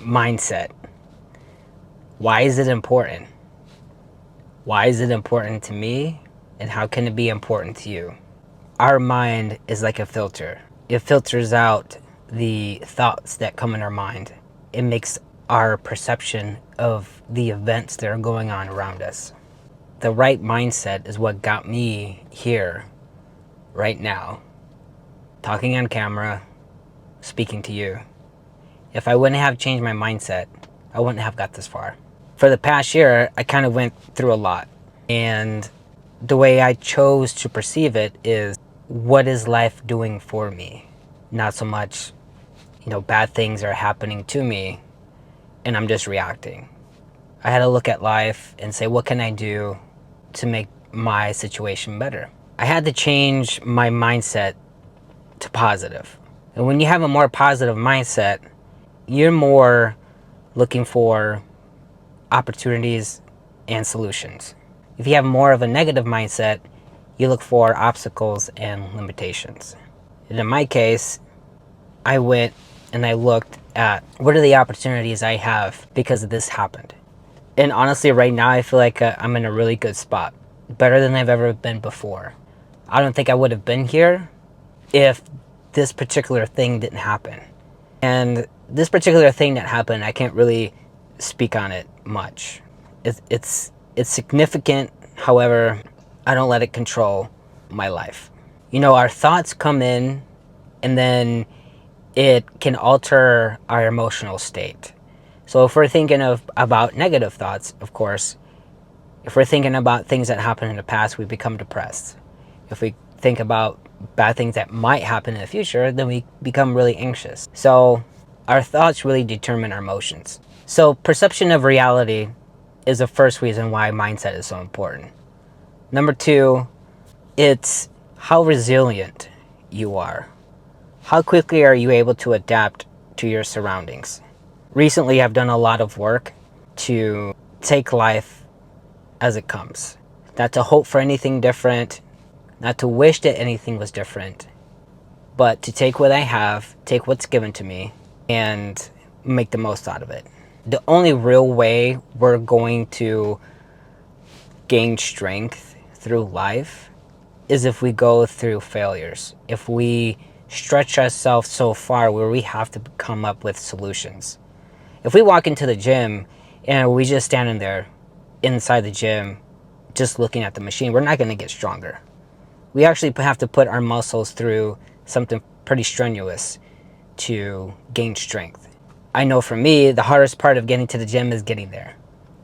Mindset. Why is it important? Why is it important to me? And how can it be important to you? Our mind is like a filter. It filters out the thoughts that come in our mind. It makes our perception of the events that are going on around us. The right mindset is what got me here right now, talking on camera, speaking to you. If I wouldn't have changed my mindset, I wouldn't have got this far. For the past year, I kind of went through a lot. And the way I chose to perceive it is, what is life doing for me? Not so much, bad things are happening to me and I'm just reacting. I had to look at life and say, what can I do to make my situation better? I had to change my mindset to positive. And when you have a more positive mindset, you're more looking for opportunities and solutions. If you have more of a negative mindset, you look for obstacles and limitations. And in my case, I went and I looked at what are the opportunities I have because this happened. And honestly, right now, I feel like I'm in a really good spot, better than I've ever been before. I don't think I would have been here if this particular thing didn't happen. And this particular thing that happened, I can't really speak on it much. It's significant, however, I don't let it control my life. Our thoughts come in and then it can alter our emotional state. So if we're thinking about negative thoughts, of course, if we're thinking about things that happened in the past, we become depressed. If we think about bad things that might happen in the future, then we become really anxious. So our thoughts really determine our emotions. So perception of reality is the first reason why mindset is so important. Number two, it's how resilient you are. How quickly are you able to adapt to your surroundings? Recently, I've done a lot of work to take life as it comes. Not to hope for anything different, not to wish that anything was different, but to take what I have, take what's given to me, and make the most out of it. The only real way we're going to gain strength through life is if we go through failures. If we stretch ourselves so far where we have to come up with solutions. If we walk into the gym and we just standing there inside the gym, just looking at the machine, we're not going to get stronger. We actually have to put our muscles through something pretty strenuous to gain strength. I know for me, the hardest part of getting to the gym is getting there.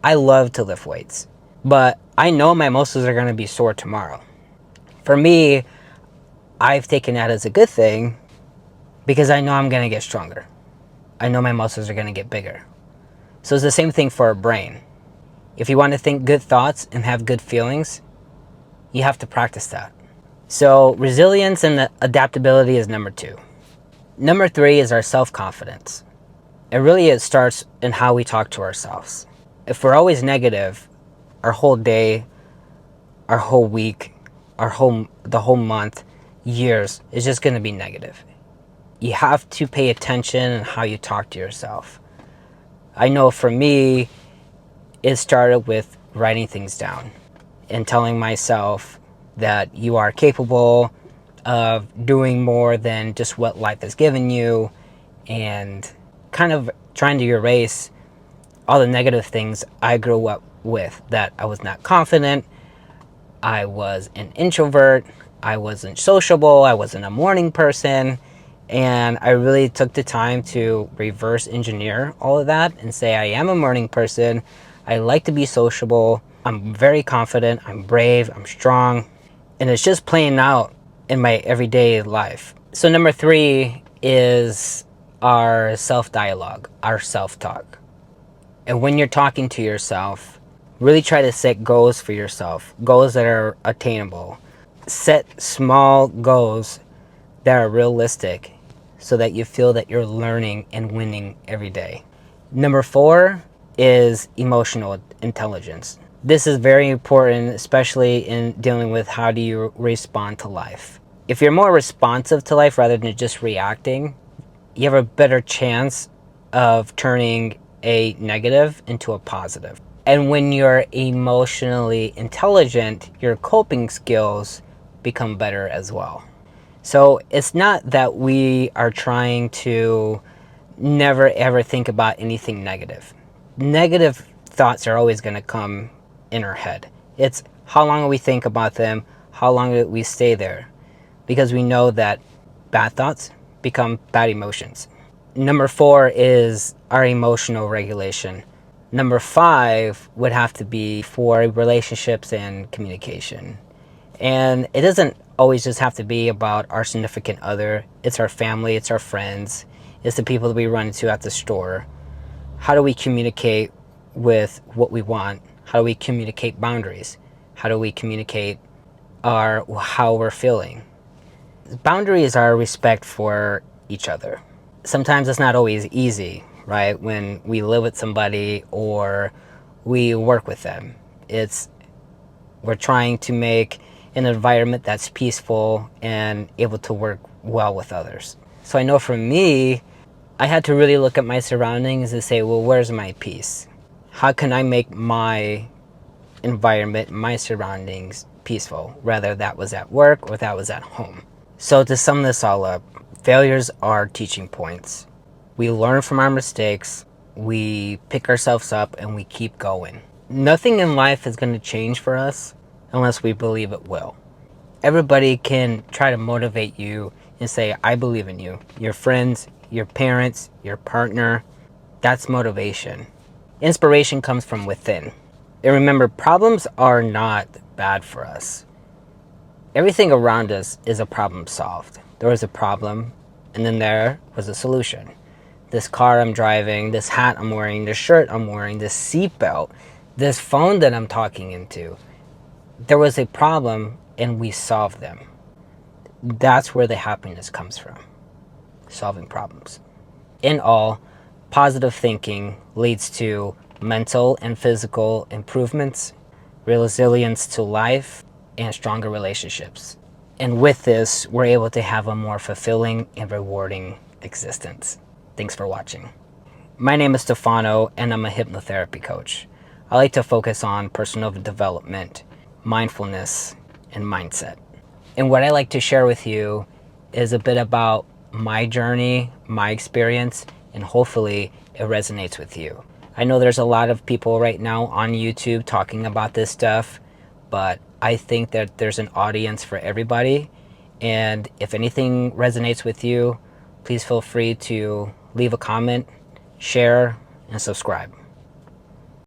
I love to lift weights, but I know my muscles are going to be sore tomorrow. For me, I've taken that as a good thing because I know I'm going to get stronger. I know my muscles are going to get bigger. So it's the same thing for our brain. If you want to think good thoughts and have good feelings, you have to practice that. So resilience and adaptability is number two. Number three is our self-confidence. It starts in how we talk to ourselves. If we're always negative, our whole day, our whole week, the whole month, years is just going to be negative. You have to pay attention on how you talk to yourself. I know for me, it started with writing things down and telling myself that you are capable of doing more than just what life has given you, and kind of trying to erase all the negative things I grew up with, that I was not confident, I was an introvert, I wasn't sociable, I wasn't a morning person, and I really took the time to reverse engineer all of that and say I am a morning person, I like to be sociable, I'm very confident, I'm brave, I'm strong, and it's just playing out in my everyday life. So number three is our self-dialogue, our self-talk. And when you're talking to yourself, really try to set goals for yourself, goals that are attainable. Set small goals that are realistic so that you feel that you're learning and winning every day. Number four is emotional intelligence. This is very important, especially in dealing with how do you respond to life. If you're more responsive to life rather than just reacting, you have a better chance of turning a negative into a positive. And when you're emotionally intelligent, your coping skills become better as well. So it's not that we are trying to never ever think about anything negative. Negative thoughts are always going to come in our head. It's how long we think about them, how long do we stay there, because we know that bad thoughts become bad emotions. Number 4 is our emotional regulation. Number 5 would have to be for relationships and communication. And it doesn't always just have to be about our significant other. It's our family, it's our friends, it's the people that we run into at the store. How do we communicate with what we want? How do we communicate boundaries? How do we communicate how we're feeling? Boundaries are respect for each other. Sometimes it's not always easy, right? When we live with somebody or we work with them, we're trying to make an environment that's peaceful and able to work well with others. So I know for me, I had to really look at my surroundings and say, well, where's my peace? How can I make my environment, my surroundings peaceful, whether that was at work or that was at home? So to sum this all up, failures are teaching points. We learn from our mistakes, we pick ourselves up, and we keep going. Nothing in life is going to change for us unless we believe it will. Everybody can try to motivate you and say, I believe in you. Your friends, your parents, your partner, that's motivation. Inspiration comes from within. And remember, problems are not bad for us. Everything around us is a problem solved. There was a problem, and then there was a solution. This car I'm driving, this hat I'm wearing, this shirt I'm wearing, this seatbelt, this phone that I'm talking into. There was a problem, and we solved them. That's where the happiness comes from, solving problems. In all, positive thinking leads to mental and physical improvements, resilience to life, and stronger relationships. And with this, we're able to have a more fulfilling and rewarding existence. Thanks for watching. My name is Stefano, and I'm a hypnotherapy coach. I like to focus on personal development, mindfulness, and mindset. And what I like to share with you is a bit about my journey, my experience, and hopefully it resonates with you. I know there's a lot of people right now on YouTube talking about this stuff, but I think that there's an audience for everybody. And if anything resonates with you, please feel free to leave a comment, share, and subscribe.